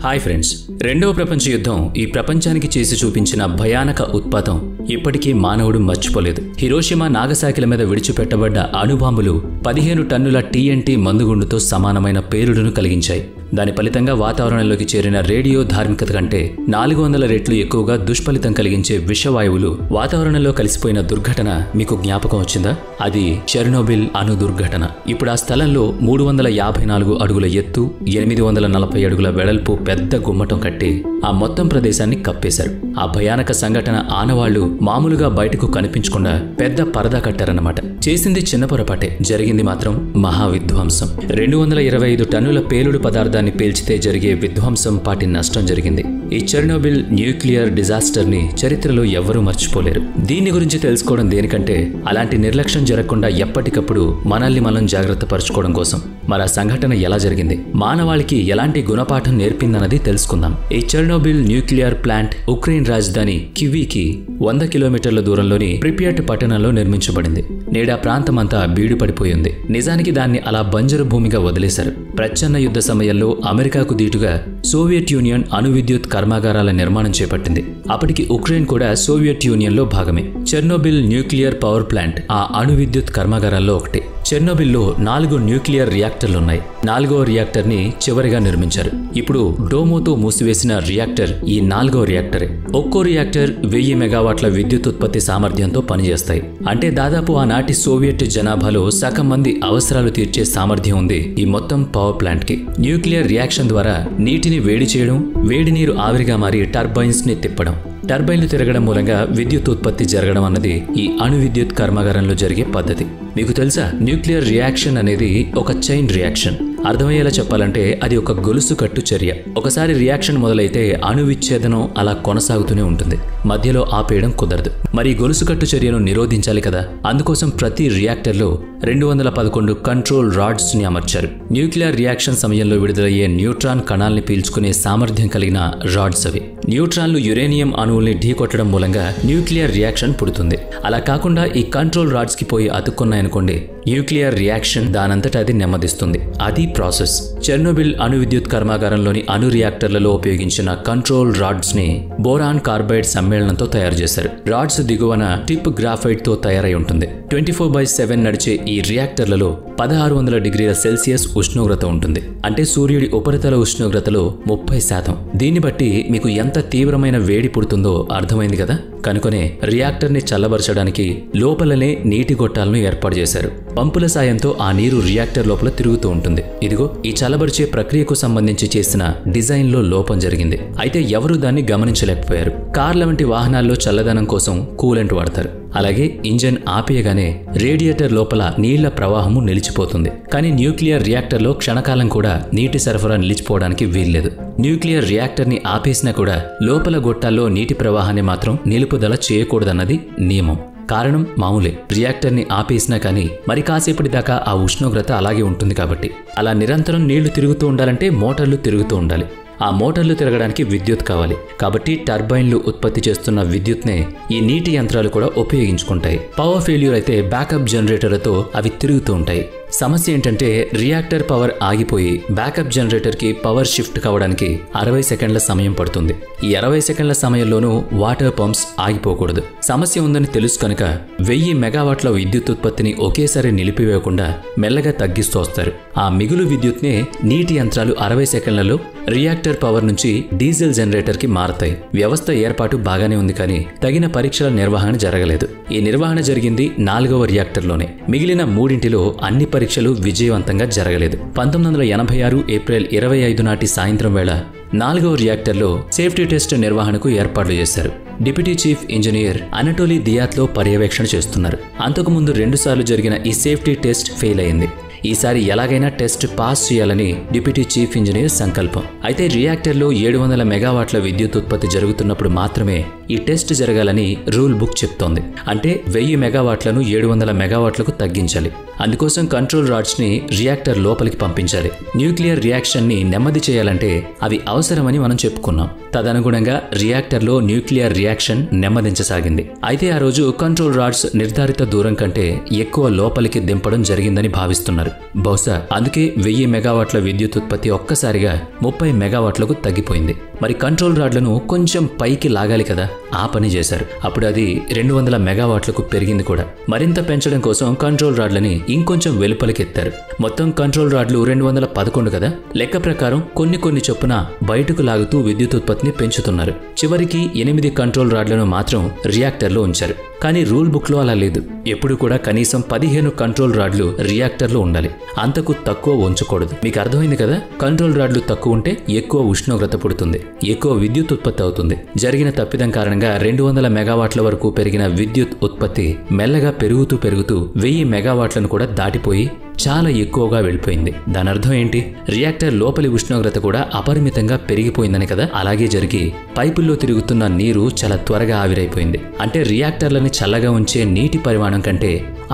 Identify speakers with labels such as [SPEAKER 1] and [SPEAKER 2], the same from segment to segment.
[SPEAKER 1] Hi friends, రెండవ ప్రపంచ యుద్ధం ఈ ప్రపంచానికి చేసి చూపించిన భయానక ఉత్పాతం ఇప్పటికీ మానవుడు మర్చిపోలేదు. హిరోషిమా, నాగసాకిల మీద విడిచిపెట్టబడ్డ అణుబాంబులు 15 టన్నుల TNT మందుగుండుతో సమానమైన పేలుడును కలిగించాయి. దాని ఫలితంగా వాతావరణంలోకి చేరిన రేడియో ధార్మికత కంటే 400 రెట్లు ఎక్కువగా దుష్ఫలితం కలిగించే విషవాయువులు వాతావరణంలో కలిసిపోయిన దుర్ఘటన మీకు జ్ఞాపకం వచ్చిందా? అది చెర్నోబిల్ అణు దుర్ఘటన. ఇప్పుడు ఆ స్థలంలో 354 అడుగుల ఎత్తు, 840 అడుగుల వెడల్పు పెద్ద గుమ్మటం కట్టి ఆ మొత్తం ప్రదేశాన్ని కప్పేశారు. ఆ భయానక సంఘటన ఆనవాళ్లు మామూలుగా బయటకు కనిపించకుండా పెద్ద పరదా కట్టారన్నమాట. చేసింది చిన్న పొరపాటే, జరిగింది మాత్రం మహా విధ్వంసం. 225 టన్నుల పేలుడు పదార్థాన్ని పేల్చితే జరిగే విధ్వంసం పాటి నష్టం జరిగింది. ఈ చెర్నోబిల్ న్యూక్లియర్ డిజాస్టర్ ని చరిత్రలో ఎవ్వరూ మర్చిపోలేరు. దీని గురించి తెలుసుకోవడం దేనికంటే అలాంటి నిర్లక్ష్యం జరగకుండా ఎప్పటికప్పుడు మనల్ని మనం జాగ్రత్త పరచుకోవడం కోసం. మరి ఆ సంఘటన ఎలా జరిగింది, మానవాళికి ఎలాంటి గుణపాఠం నేర్పిందన్నది తెలుసుకుందాం. ఈ చెర్నోబిల్ న్యూక్లియర్ ప్లాంట్ ఉక్రెయిన్ రాజధాని కివీకి 100 కిలోమీటర్ల దూరంలోని ప్రిపియట్ పట్టణంలో నిర్మించబడింది. నేడా ప్రాంతమంతా బీడు పడిపోయింది. నిజానికి దాన్ని అలా బంజరు భూమిగా వదిలేశారు. ప్రచ్ఛన్న యుద్ధ సమయంలో అమెరికాకు దీటుగా సోవియట్ యూనియన్ అణు విద్యుత్ కర్మాగారాల నిర్మాణం చేపట్టింది. అప్పటికి ఉక్రెయిన్ కూడా సోవియట్ యూనియన్ లో భాగమే. చెర్నోబిల్ న్యూక్లియర్ పవర్ ప్లాంట్ ఆ అణు విద్యుత్ కర్మాగారాల్లో ఒకటి. చెర్నోబిల్లో 4 న్యూక్లియర్ రియాక్టర్లున్నాయి. 4వ రియాక్టర్ ని చివరిగా నిర్మించారు. ఇప్పుడు డోమోతో మూసివేసిన రియాక్టర్ ఈ 4వ రియాక్టరే. ఒక్కో రియాక్టర్ 1000 మెగావాట్ల విద్యుత్ ఉత్పత్తి సామర్థ్యంతో పనిచేస్తాయి. అంటే దాదాపు ఆనాటి సోవియట్ జనాభాలో సగం మంది అవసరాలు తీర్చే సామర్థ్యం ఉంది ఈ మొత్తం పవర్ ప్లాంట్ కి. న్యూక్లియర్ రియాక్షన్ ద్వారా నీటిని వేడి చేయడం, వేడి నీరు ఆవిరిగా మారి టర్బైన్స్ ని తిప్పడం, టర్బైన్లు తిరగడం మూలంగా విద్యుత్ ఉత్పత్తి జరగడం అన్నది ఈ అణు విద్యుత్ కర్మాగారంలో జరిగే పద్ధతి. మీకు తెలుసా, న్యూక్లియర్ రియాక్షన్ అనేది ఒక చైన్ రియాక్షన్. అర్థమయ్యేలా చెప్పాలంటే అది ఒక గొలుసు కట్టు చర్య. ఒకసారి రియాక్షన్ మొదలైతే అణు విచ్ఛేదనం అలా కొనసాగుతూనే ఉంటుంది. మధ్యలో ఆపేయడం కుదరదు. మరి గొలుసు కట్టు చర్యను నిరోధించాలి కదా. అందుకోసం ప్రతి రియాక్టర్లో 211 కంట్రోల్ రాడ్స్ ని అమర్చారు. న్యూక్లియర్ రియాక్షన్ సమయంలో విడుదలయ్యే న్యూట్రాన్ కణాల్ని పీల్చుకునే సామర్థ్యం కలిగిన రాడ్స్ అవి. న్యూట్రాన్లు యురేనియం అణువుల్ని ఢీకొట్టడం మూలంగా న్యూక్లియర్ రియాక్షన్ పుడుతుంది. అలా కాకుండా ఈ కంట్రోల్ రాడ్స్ కి పోయి అతుక్కున్నాయనుకోండి, న్యూక్లియర్ రియాక్షన్ దానంతట అది నెమ్మదిస్తుంది. అది ప్రాసెస్. చెర్నోబిల్ అణు విద్యుత్ కర్మాగారంలోని అణు రియాక్టర్లలో ఉపయోగించిన కంట్రోల్ రాడ్స్ ని బోరాన్ కార్బైడ్ సమ్మేళనంతో తయారు చేశారు. రాడ్స్ దిగువన టిప్ గ్రాఫైట్ తో తయారై ఉంటుంది. 24/7 నడిచే ఈ రియాక్టర్లలో 1600 డిగ్రీల సెల్సియస్ ఉష్ణోగ్రత ఉంటుంది. అంటే సూర్యుడి ఉపరితల ఉష్ణోగ్రతలో 30%. దీన్ని బట్టి మీకు ఎంత తీవ్రమైన వేడి పుడుతుందో అర్థమైంది కదా. కనుకనే రియాక్టర్ ని చల్లబరచడానికి లోపలనే నీటి గొట్టాలను ఏర్పాటు చేశారు. పంపుల సాయంతో ఆ నీరు రియాక్టర్ లోపల తిరుగుతూ ఉంటుంది. ఇదిగో ఈ చల్లబరిచే ప్రక్రియకు సంబంధించి చేసిన డిజైన్ లో లోపం జరిగింది. అయితే ఎవరూ దాన్ని గమనించలేకపోయారు. కార్ల వంటి వాహనాల్లో చల్లదనం కోసం కూలెంట్ వాడతారు. అలాగే ఇంజన్ ఆపేయగానే రేడియేటర్ లోపల నీళ్ల ప్రవాహము నిలిచిపోతుంది. కానీ న్యూక్లియర్ రియాక్టర్లో క్షణకాలం కూడా నీటి సరఫరా నిలిచిపోవడానికి వీల్లేదు. న్యూక్లియర్ రియాక్టర్ ని ఆపేసినా కూడా లోపల గొట్టాల్లో నీటి ప్రవాహాన్ని మాత్రం నిలుపుదల చేయకూడదన్నది నియమం. కారణం మామూలే, రియాక్టర్ ని ఆపేసినా కానీ మరి కాసేపటి దాకా ఆ ఉష్ణోగ్రత అలాగే ఉంటుంది కాబట్టి. అలా నిరంతరం నీళ్లు తిరుగుతూ ఉండాలంటే మోటార్లు తిరుగుతూ ఉండాలి. ఆ మోటార్లు తిరగడానికి విద్యుత్ కావాలి. కాబట్టి టర్బైన్లు ఉత్పత్తి చేస్తున్న విద్యుత్నే ఈ నీటి యంత్రాలు కూడా ఉపయోగించుకుంటాయి. పవర్ ఫెయిల్యూర్ అయితే బ్యాకప్ జనరేటర్లతో అవి తిరుగుతూ ఉంటాయి. సమస్య ఏంటంటే రియాక్టర్ పవర్ ఆగిపోయి బ్యాకప్ జనరేటర్ కి పవర్ షిఫ్ట్ కావడానికి 60 సెకండ్ల సమయం పడుతుంది. ఈ 60 సెకండ్ల సమయంలోనూ వాటర్ పంప్స్ ఆగిపోకూడదు. సమస్య ఉందని తెలుసు కనుక 1000 మెగావాట్ల విద్యుత్ ఉత్పత్తిని ఒకేసారి నిలిపివేయకుండా మెల్లగా తగ్గిస్తూ వస్తారు. ఆ మిగులు విద్యుత్నే నీటి యంత్రాలు 60 సెకండ్లలో రియాక్టర్ పవర్ నుంచి డీజిల్ జనరేటర్ కి మారతాయి. వ్యవస్థ ఏర్పాటు బాగానే ఉంది, కానీ తగిన పరీక్షల నిర్వహణ జరగలేదు. ఈ నిర్వహణ జరిగింది 4వ రియాక్టర్లోనే. మిగిలిన 3ంటిలో అన్ని పరీక్షలు విజయవంతంగా జరగలేదు. 1986 ఏప్రిల్ 25 నాటి సాయంత్రం వేళ 4వ రియాక్టర్లో సేఫ్టీ టెస్ట్ నిర్వహణకు ఏర్పాట్లు చేశారు. డిప్యూటీ చీఫ్ ఇంజనీర్ అనటోలీ దియాత్లో పర్యవేక్షణ చేస్తున్నారు. అంతకుముందు 2 సార్లు జరిగిన ఈ సేఫ్టీ టెస్ట్ ఫెయిల్ అయింది. ఈసారి ఎలాగైనా టెస్ట్ పాస్ చేయాలని డిప్యూటీ చీఫ్ ఇంజనీర్ సంకల్పం. అయితే రియాక్టర్లో 700 మెగావాట్ల విద్యుత్ ఉత్పత్తి జరుగుతున్నప్పుడు మాత్రమే ఈ టెస్ట్ జరగాలని రూల్ బుక్ చెప్తోంది. అంటే 1000 మెగావాట్లను 700 మెగావాట్లకు తగ్గించాలి. అందుకోసం కంట్రోల్ రాడ్స్ ని రియాక్టర్ లోపలికి పంపించాలి. న్యూక్లియర్ రియాక్షన్ ని నెమ్మది చేయాలంటే అవి అవసరమని మనం చెప్పుకున్నాం. తదనుగుణంగా రియాక్టర్లో న్యూక్లియర్ రియాక్షన్ నెమ్మదించసాగింది. అయితే ఆ రోజు కంట్రోల్ రాడ్స్ నిర్ధారిత దూరం కంటే ఎక్కువ లోపలికి దింపడం జరిగిందని భావిస్తున్నారు. బహుశా అందుకే 1000 మెగావాట్ల విద్యుత్ ఉత్పత్తి ఒక్కసారిగా 30 మెగావాట్లకు తగ్గిపోయింది. మరి కంట్రోల్ రాడ్లను కొంచెం పైకి లాగాలి కదా, ఆ పని చేశారు. అప్పుడు అది 200 మెగావాట్లకు పెరిగింది కూడా. మరింత పెంచడం కోసం కంట్రోల్ రాడ్లని ఇంకొంచెం వెలుపలికెత్తారు. మొత్తం కంట్రోల్ రాడ్లు 211 కదా. లెక్క ప్రకారం కొన్ని చొప్పున బయటకు లాగుతూ విద్యుత్ ఉత్పత్తిని పెంచుతున్నారు. చివరికి 8 కంట్రోల్ రాడ్లను మాత్రం రియాక్టర్లో ఉంచారు. కానీ రూల్ బుక్ లో అలా లేదు. ఎప్పుడు కూడా కనీసం 15 కంట్రోల్ రాడ్లు రియాక్టర్లో ఉండాలి, అంతకు తక్కువ ఉంచకూడదు. మీకు అర్థమైంది కదా. కంట్రోల్ రాడ్లు తక్కువ ఉంటే ఎక్కువ ఉష్ణోగ్రత పుడుతుంది, ఎక్కువ విద్యుత్ ఉత్పత్తి అవుతుంది. జరిగిన తప్పిదం కారణంగా 200 మెగావాట్ల వరకు పెరిగిన విద్యుత్ ఉత్పత్తి మెల్లగా పెరుగుతూ 1000 మెగావాట్లను కూడా దాటిపోయి చాలా ఎక్కువగా వెళ్ళిపోయింది. దాని అర్థం ఏంటి? రియాక్టర్ లోపలి ఉష్ణోగ్రత కూడా అపరిమితంగా పెరిగిపోయిందని కదా. అలాగే జరిగి పైపుల్లో తిరుగుతున్న నీరు చాలా త్వరగా ఆవిరైపోయింది. అంటే రియాక్టర్లని చల్లగా ఉంచే నీటి పరిమాణం కంటే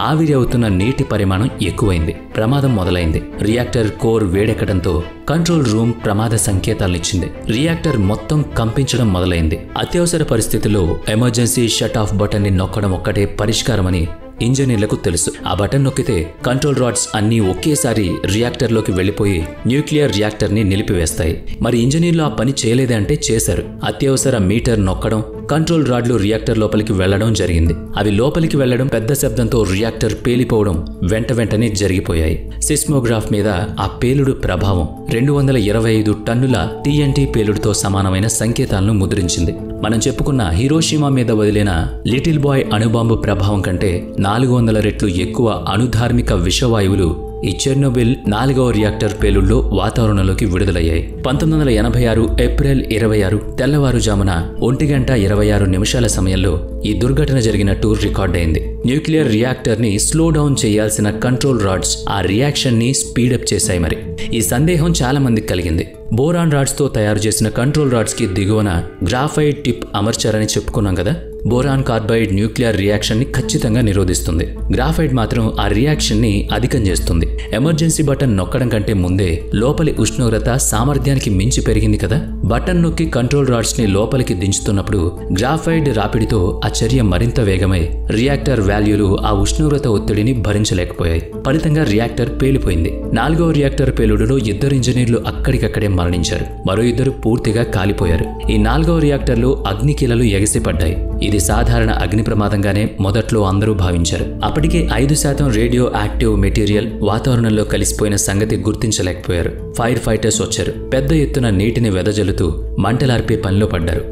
[SPEAKER 1] ఆవిరి అవుతున్న నీటి పరిమాణం ఎక్కువైంది. ప్రమాదం మొదలైంది. రియాక్టర్ కోర్ వేడెక్కడంతో కంట్రోల్ రూమ్ ప్రమాద సంకేతాలనిచ్చింది. రియాక్టర్ మొత్తం కంపించడం మొదలైంది. అత్యవసర పరిస్థితుల్లో ఎమర్జెన్సీ షట్ ఆఫ్ బటన్ ని నొక్కడం ఒక్కటే పరిష్కారమని ఇంజనీర్లకు తెలుసు. ఆ బటన్ నొక్కితే కంట్రోల్ రాడ్స్ అన్నీ ఒకేసారి రియాక్టర్లోకి వెళ్లిపోయి న్యూక్లియర్ రియాక్టర్ ని నిలిపివేస్తాయి. మరి ఇంజనీర్లు ఆ పని చేయలేదే అంటే చేశారు. అత్యవసర మీటర్ నొక్కడం, కంట్రోల్ రాడ్లు రియాక్టర్ లోపలికి వెళ్లడం జరిగింది. అవి లోపలికి వెళ్లడం పెద్ద శబ్దంతో రియాక్టర్ పేలిపోవడం వెంటనే జరిగిపోయాయి. సిస్మోగ్రాఫ్ మీద ఆ పేలుడు ప్రభావం 225 టన్నుల TNT పేలుడుతో సమానమైన సంకేతాలను ముద్రించింది. మనం చెప్పుకున్న హిరోషిమా మీద వదిలిన లిటిల్ బాయ్ అణుబాంబు ప్రభావం కంటే 400 రెట్లు ఎక్కువ అణుధార్మిక విషవాయువులు ఈ చెర్నోబిల్ 4వ రియాక్టర్ పేలుళ్లో వాతావరణంలోకి విడుదలయ్యాయి. 1986 ఏప్రిల్ 26 తెల్లవారుజామున 1:26 సమయంలో ఈ దుర్ఘటన జరిగినట్టు రికార్డైంది. న్యూక్లియర్ రియాక్టర్ ని స్లో డౌన్ చేయాల్సిన కంట్రోల్ రాడ్స్ ఆ రియాక్షన్ ని స్పీడప్ చేశాయి. మరి ఈ సందేహం చాలా మందికి కలిగింది. బోరాన్ రాడ్స్ తో తయారు చేసిన కంట్రోల్ రాడ్స్ కి దిగువన గ్రాఫైట్ టిప్ అమర్చారని చెప్పుకున్నాం కదా. బోరాన్ కార్బైడ్ న్యూక్లియర్ రియాక్షన్ ని ఖచ్చితంగా నిరోధిస్తుంది. గ్రాఫైట్ మాత్రం ఆ రియాక్షన్ ని అధికం చేస్తుంది. ఎమర్జెన్సీ బటన్ నొక్కడం కంటే ముందే లోపలి ఉష్ణోగ్రత సామర్థ్యానికి మించి పెరిగింది కదా. బటన్ నొక్కి కంట్రోల్ రాడ్స్ ని లోపలికి దించుతున్నప్పుడు గ్రాఫైడ్ రాపిడితో ఆ చర్య మరింత వేగమై రియాక్టర్ వాల్యూలు ఆ ఉష్ణోగ్రత ఒత్తిడిని భరించలేకపోయాయి. ఫలితంగా రియాక్టర్ పేలిపోయింది. 4వ రియాక్టర్ పేలుడులో 2 ఇంజనీర్లు అక్కడికక్కడే మరణించారు. మరో 2 పూర్తిగా కాలిపోయారు. ఈ 4వ రియాక్టర్లో అగ్నికీలలు ఎగసిపడ్డాయి. ఇది సాధారణ అగ్ని ప్రమాదంగానే మొదట్లో అందరూ భావించారు. అప్పటికే 5% రేడియో యాక్టివ్ మెటీరియల్ వాతావరణంలో కలిసిపోయిన సంగతి గుర్తించలేకపోయారు. ఫైర్ ఫైటర్స్ వచ్చారు. పెద్ద ఎత్తున నీటిని వెదజల్లుతూ మంటలార్పే పనిలో పడ్డారు.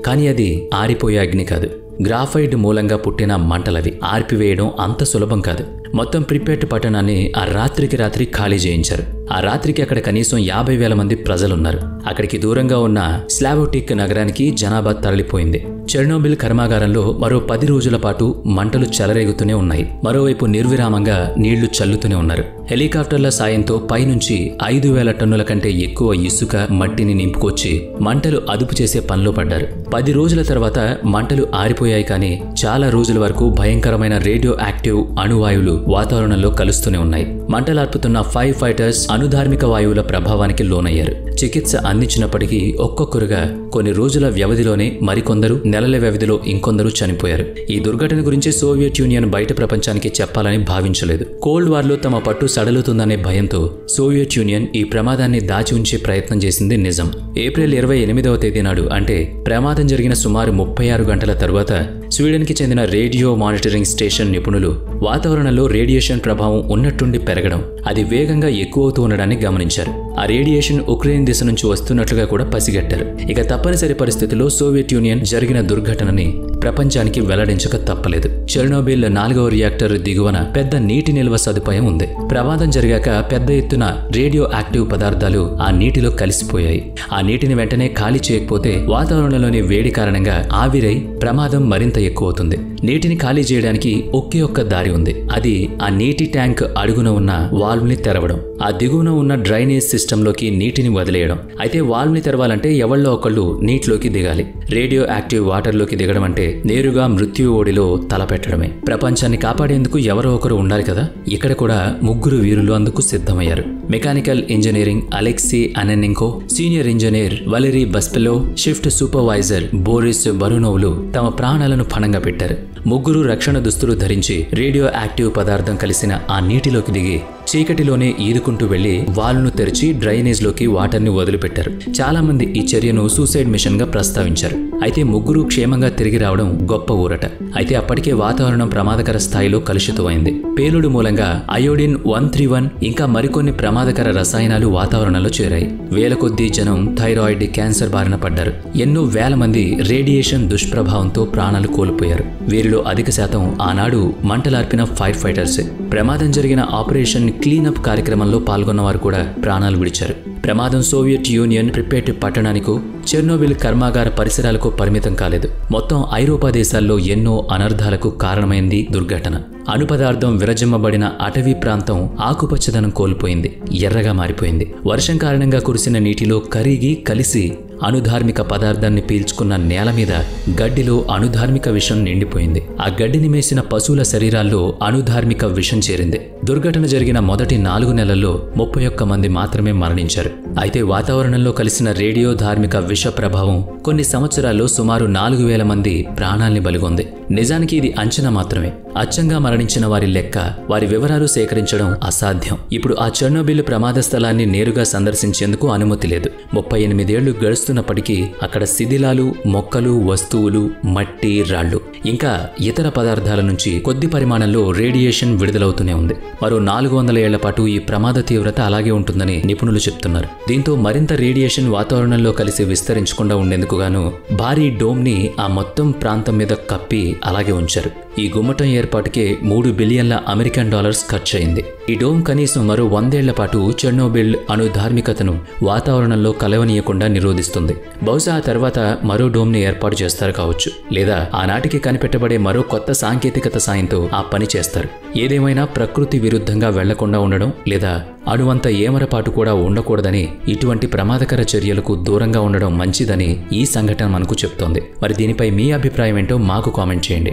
[SPEAKER 1] కానీ అది ఆరిపోయే అగ్ని కాదు. గ్రాఫైడ్ మూలంగా పుట్టిన మంటలవి. ఆర్పివేయడం అంత సులభం కాదు. మొత్తం ప్రిపేట్ పట్టణాన్ని ఆ రాత్రికి రాత్రి ఖాళీ చేయించారు. ఆ రాత్రికి అక్కడ కనీసం 50,000 మంది ప్రజలున్నారు. అక్కడికి దూరంగా ఉన్న స్లావోటిక్ నగరానికి జనాభా తరలిపోయింది. చెర్నోబిల్ కర్మాగారంలో మరో 10 రోజుల పాటు మంటలు చెలరేగుతూనే ఉన్నాయి. మరోవైపు నిర్విరామంగా నీళ్లు చల్లుతూనే ఉన్నారు. హెలికాప్టర్ల సాయంతో పైనుంచి 5,000 టన్నుల కంటే ఎక్కువ ఇసుక, మట్టిని నింపుకొచ్చి మంటలు అదుపు చేసే పనిలో పడ్డారు. 10 రోజుల తర్వాత మంటలు ఆరిపోయాయి. కానీ చాలా రోజుల వరకు భయంకరమైన రేడియో యాక్టివ్ అణువాయువులు వాతావరణంలో కలుస్తూనే ఉన్నాయి. మంటలార్పుతున్న ఫైర్ ఫైటర్స్ అణుధార్మిక వాయువుల ప్రభావానికి లోనయ్యారు. చికిత్స అందించినప్పటికీ ఒక్కొక్కరుగా కొన్ని రోజుల వ్యవధిలోనే మరికొందరు, నెలల వ్యవధిలో ఇంకొందరు చనిపోయారు. ఈ దుర్ఘటన గురించి సోవియట్ యూనియన్ బయట ప్రపంచానికి చెప్పాలని భావించలేదు. కోల్డ్ వార్ లో తమ పట్టు సడలుతుందనే భయంతో సోవియట్ యూనియన్ ఈ ప్రమాదాన్ని దాచి ఉంచే ప్రయత్నం చేసింది నిజం. ఏప్రిల్ 28వ తేదీ నాడు, అంటే ప్రమాదం జరిగిన సుమారు 36 గంటల తరువాత స్వీడన్కి చెందిన రేడియో మానిటరింగ్ స్టేషన్ నిపుణులు వాతావరణంలో రేడియేషన్ ప్రభావం ఉన్నట్టుండి పెరగడం, అది వేగంగా ఎక్కువవుతూ ఉండడాన్ని గమనించారు. ఆ రేడియేషన్ ఉక్రెయిన్ దిశ నుంచి వస్తున్నట్లుగా కూడా పసిగట్టారు. ఇక తప్పనిసరి పరిస్థితుల్లో సోవియట్ యూనియన్ జరిగిన దుర్ఘటనని ప్రపంచానికి వెల్లడించక తప్పలేదు. చెర్నోబిల్ 4వ రియాక్టర్ దిగువన పెద్ద నీటి నిల్వ సదుపాయం ఉంది. ప్రమాదం జరిగాక పెద్ద ఎత్తున రేడియో యాక్టివ్ పదార్థాలు ఆ నీటిలో కలిసిపోయాయి. ఆ నీటిని వెంటనే ఖాళీ చేయకపోతే వాతావరణంలోని వేడి కారణంగా ఆవిరై ప్రమాదం మరింత ఎక్కువవుతుంది. నీటిని ఖాళీ చేయడానికి ఒకే ఒక్క దారి ఉంది. అది ఆ నీటి ట్యాంక్ అడుగున ఉన్న వాల్వ్ ని తెరవడం, ఆ దిగువన ఉన్న డ్రైనేజ్ సిస్టమ్ లోకి నీటిని వదిలేయడం. అయితే వాల్వ్ ని తెరవాలంటే ఎవళ్ళో ఒకళ్ళు నీటిలోకి దిగాలి. రేడియో యాక్టివ్ వాటర్ లోకి దిగడం అంటే నేరుగా మృత్యు ఓడిలో తలపెట్టడమే. ప్రపంచాన్ని కాపాడేందుకు ఎవరో ఒకరు ఉండాలి కదా. ఇక్కడ కూడా 3 వీరులు అందుకు సిద్ధమయ్యారు. Mechanical engineering Alexei Ananenko, senior engineer Valeri Bespalov, shift supervisor Boris బరునోవ్లు తమ ప్రాణాలను పణంగా పెట్టారు. ముగ్గురు రక్షణ దుస్తులు ధరించి రేడియో యాక్టివ్ పదార్థం కలిసిన ఆ నీటిలోకి దిగి చీకటిలోనే ఈదుకుంటూ వెళ్లి వాల్ను తెరిచి డ్రైనేజ్లోకి వాటర్ని వదిలిపెట్టారు. చాలా మంది ఈ చర్యను సూసైడ్ మిషన్ గా ప్రస్తావించారు. అయితే ముగ్గురు క్షేమంగా తిరిగి రావడం గొప్ప ఊరట. అయితే అప్పటికే వాతావరణం ప్రమాదకర స్థాయిలో కలుషితమైంది. పేలుడు మూలంగా అయోడిన్ 131 ఇంకా మరికొన్ని ప్రమాదకర రసాయనాలు వాతావరణంలో చేరాయి. వేల కొద్దీ జనం థైరాయిడ్ క్యాన్సర్ బారిన పడ్డారు. ఎన్నో వేల మంది రేడియేషన్ దుష్ప్రభావంతో ప్రాణాలు కోల్పోయారు. వీరిలో అధిక శాతం ఆనాడు మంటలార్పిన ఫైర్ ఫైటర్సే. ప్రమాదం జరిగిన ఆపరేషన్ క్లీనప్ కార్యక్రమంలో పాల్గొన్నవారు కూడా ప్రాణాలు విడిచారు. ప్రమాదం సోవియట్ యూనియన్ ప్రిపేట్ పట్టణానికో చెర్నోబిల్ కర్మాగార పరిసరాలకు పరిమితం కాలేదు. మొత్తం ఐరోపా దేశాల్లో ఎన్నో అనర్థాలకు కారణమైంది దుర్ఘటన. అణుపదార్థం విరజిమ్మబడిన అటవీ ప్రాంతం ఆకుపచ్చదనం కోల్పోయింది, ఎర్రగా మారిపోయింది. వర్షం కారణంగా కురిసిన నీటిలో కరిగి కలిసి అణుధార్మిక పదార్థాన్ని పీల్చుకున్న నేల మీద గడ్డిలో అణుధార్మిక విషం నిండిపోయింది. ఆ గడ్డిని మేసిన పశువుల శరీరాల్లో అణుధార్మిక విషం చేరింది. దుర్ఘటన జరిగిన మొదటి 4 నెలల్లో 31 మంది మాత్రమే మరణించారు. అయితే వాతావరణంలో కలిసిన రేడియో ధార్మిక విష ప్రభావం కొన్ని సంవత్సరాల్లో సుమారు 4000 మంది ప్రాణాల్ని బలిగొంది. నిజానికి ఇది అంచనా మాత్రమే. అచ్చంగా మరణించిన వారి లెక్క, వారి వివరాలు సేకరించడం అసాధ్యం. ఇప్పుడు ఆ చెర్నోబిల్ ప్రమాద స్థలాన్ని నేరుగా సందర్శించేందుకు అనుమతి లేదు. 38 ఏళ్లు గడుస్తున్నప్పటికీ అక్కడ శిథిలాలు, మొక్కలు, వస్తువులు, మట్టి, రాళ్లు ఇంకా ఇతర పదార్థాల నుంచి కొద్ది పరిమాణంలో రేడియేషన్ విడుదలవుతూనే ఉంది. మరో 400 ఏళ్ల పాటు ఈ ప్రమాద తీవ్రత అలాగే ఉంటుందని నిపుణులు చెప్తున్నారు. దీంతో మరింత రేడియేషన్ వాతావరణంలో కలిసి విస్తరించకుండా ఉండేందుకు గాను భారీ డోమ్ ని ఆ మొత్తం ప్రాంతం మీద కప్పి అలాగే ఉంచారు. ఈ గుమ్మటం ఏర్పాటుకే $3 బిలియన్ల అమెరికన్ డాలర్స్ ఖర్చయింది. ఈ డోమ్ కనీసం మరో 100 ఏళ్ల పాటు చెర్నోబిల్ అణు ధార్మికతను వాతావరణంలో కలవనీయకుండా నిరోధిస్తుంది. బహుశా ఆ తర్వాత మరో డోమ్ ని ఏర్పాటు చేస్తారు కావచ్చు, లేదా ఆనాటికి కనిపెట్టబడే మరో కొత్త సాంకేతికత సాయంతో ఆ పని చేస్తారు. ఏదేమైనా ప్రకృతి విరుద్ధంగా వెళ్లకుండా ఉండడం లేదా అణువంత ఏమరపాటు కూడా ఉండకూడదని, ఇటువంటి ప్రమాదకర చర్యలకు దూరంగా ఉండడం మంచిదని ఈ సంఘటన మనకు చెప్తోంది. మరి దీనిపై మీ అభిప్రాయం ఏంటో మాకు కామెంట్ చేయండి.